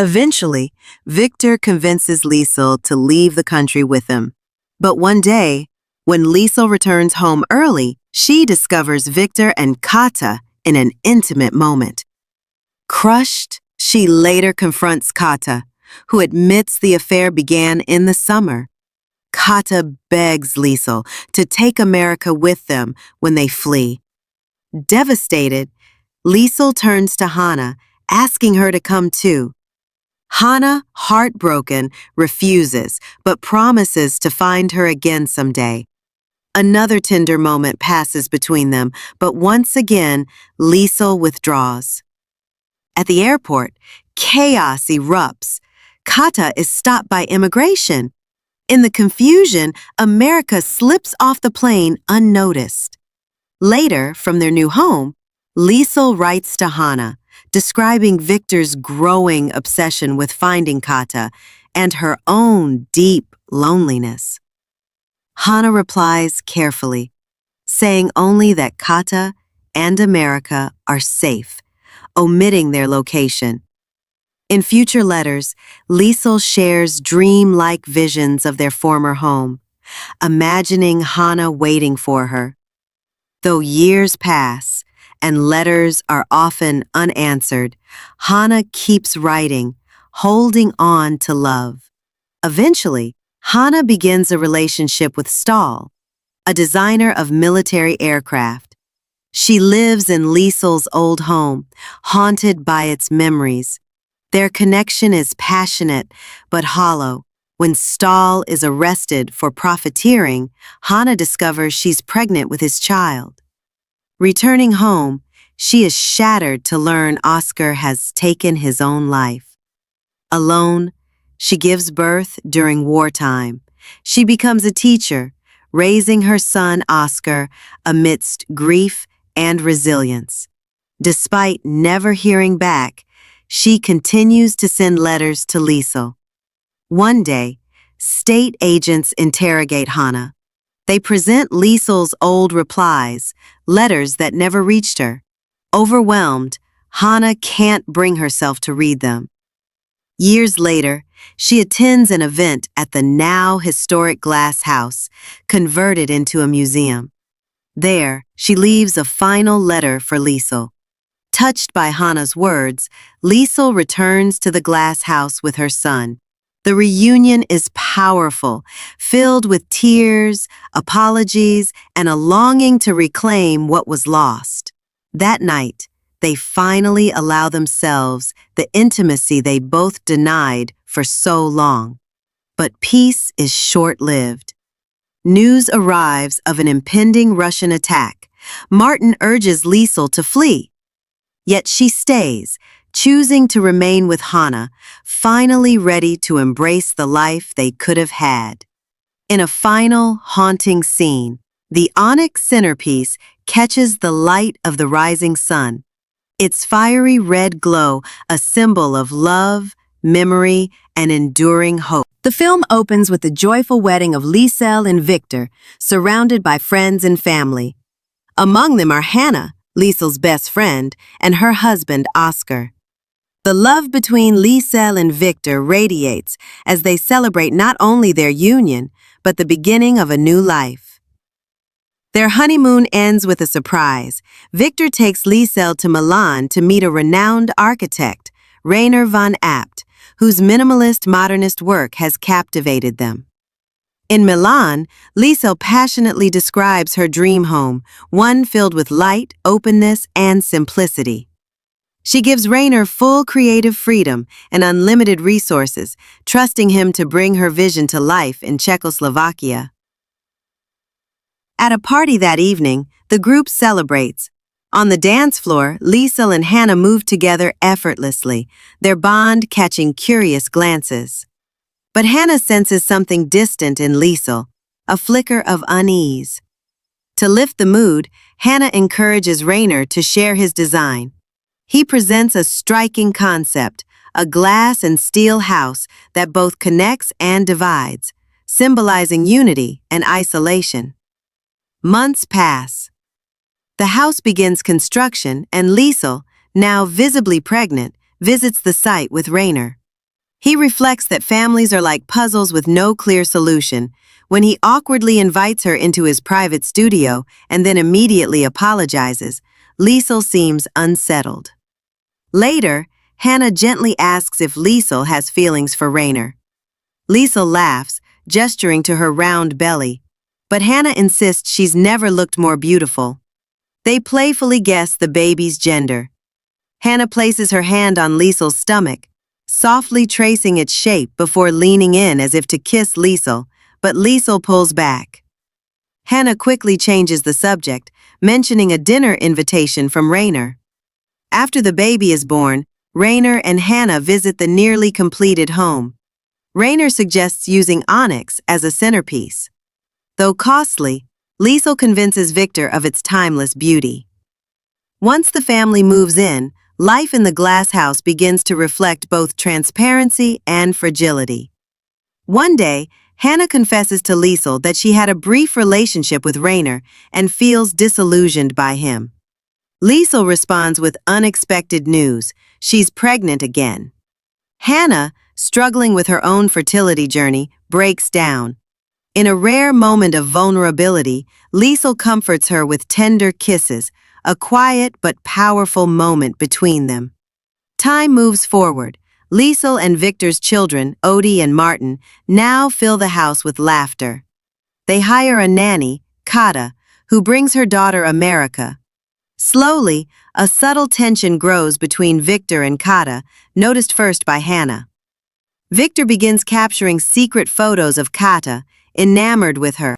Eventually, Victor convinces Liesel to leave the country with him. But one day, when Liesel returns home early, she discovers Victor and Kata in an intimate moment. Crushed, she later confronts Kata, who admits the affair began in the summer. Kata begs Liesel to take America with them when they flee. Devastated, Liesel turns to Hannah, asking her to come too. Hannah, heartbroken, refuses, but promises to find her again someday. Another tender moment passes between them, but once again, Liesel withdraws. At the airport, chaos erupts. Kata is stopped by immigration. In the confusion, America slips off the plane unnoticed. Later, from their new home, Liesel writes to Hannah, describing Victor's growing obsession with finding Kata and her own deep loneliness. Hannah replies carefully, saying only that Kata and America are safe, omitting their location. In future letters, Liesel shares dream-like visions of their former home, imagining Hannah waiting for her. Though years pass and letters are often unanswered, Hannah keeps writing, holding on to love. Eventually, Hannah begins a relationship with Stahl, a designer of military aircraft. She lives in Liesel's old home, haunted by its memories. Their connection is passionate but hollow. When Stahl is arrested for profiteering, Hannah discovers she's pregnant with his child. Returning home, she is shattered to learn Oscar has taken his own life. Alone, she gives birth during wartime. She becomes a teacher, raising her son Oscar amidst grief and resilience. Despite never hearing back, she continues to send letters to Liesel. One day, state agents interrogate Hannah. They present Liesel's old replies, letters that never reached her. Overwhelmed, Hannah can't bring herself to read them. Years later, she attends an event at the now historic glass house, converted into a museum. There, she leaves a final letter for Liesel. Touched by Hannah's words, Liesel returns to the glass house with her son. The reunion is powerful, filled with tears, apologies, and a longing to reclaim what was lost. That night, they finally allow themselves the intimacy they both denied for so long. But peace is short-lived. News arrives of an impending Russian attack. Martin urges Liesel to flee. Yet she stays, choosing to remain with Hannah, finally ready to embrace the life they could have had. In a final, haunting scene, the onyx centerpiece catches the light of the rising sun. Its fiery red glow, a symbol of love, memory, and enduring hope. The film opens with the joyful wedding of Liesel and Victor, surrounded by friends and family. Among them are Hannah, Liesel's best friend, and her husband, Oscar. The love between Liesel and Victor radiates as they celebrate not only their union, but the beginning of a new life. Their honeymoon ends with a surprise. Victor takes Liesel to Milan to meet a renowned architect, Rainer von Abt, whose minimalist modernist work has captivated them. In Milan, Liesel passionately describes her dream home, one filled with light, openness, and simplicity. She gives Rainer full creative freedom and unlimited resources, trusting him to bring her vision to life in Czechoslovakia. At a party that evening, the group celebrates. On the dance floor, Liesel and Hannah move together effortlessly, their bond catching curious glances. But Hannah senses something distant in Liesel, a flicker of unease. To lift the mood, Hannah encourages Rainer to share his design. He presents a striking concept, a glass and steel house that both connects and divides, symbolizing unity and isolation. Months pass. The house begins construction and Liesel, now visibly pregnant, visits the site with Rainer. He reflects that families are like puzzles with no clear solution when he awkwardly invites her into his private studio and then immediately apologizes. Liesel seems unsettled. Later, Hannah gently asks if Liesel has feelings for Rainer. Liesel laughs, gesturing to her round belly, but Hannah insists she's never looked more beautiful. They playfully guess the baby's gender. Hannah places her hand on Liesel's stomach, softly tracing its shape before leaning in as if to kiss Liesel, but Liesel pulls back. Hannah quickly changes the subject, mentioning a dinner invitation from Rainer. After the baby is born, Rainer and Hannah visit the nearly completed home. Rainer suggests using onyx as a centerpiece. Though costly, Liesel convinces Victor of its timeless beauty. Once the family moves in, life in the glass house begins to reflect both transparency and fragility. One day, Hannah confesses to Liesel that she had a brief relationship with Rainer and feels disillusioned by him. Liesel responds with unexpected news: she's pregnant again. Hannah, struggling with her own fertility journey, breaks down. In a rare moment of vulnerability, Liesel comforts her with tender kisses, a quiet but powerful moment between them. Time moves forward. Liesel and Victor's children, Odie and Martin, now fill the house with laughter. They hire a nanny, Kata, who brings her daughter America. Slowly, a subtle tension grows between Victor and Kata, noticed first by Hannah. Victor begins capturing secret photos of Kata, enamored with her.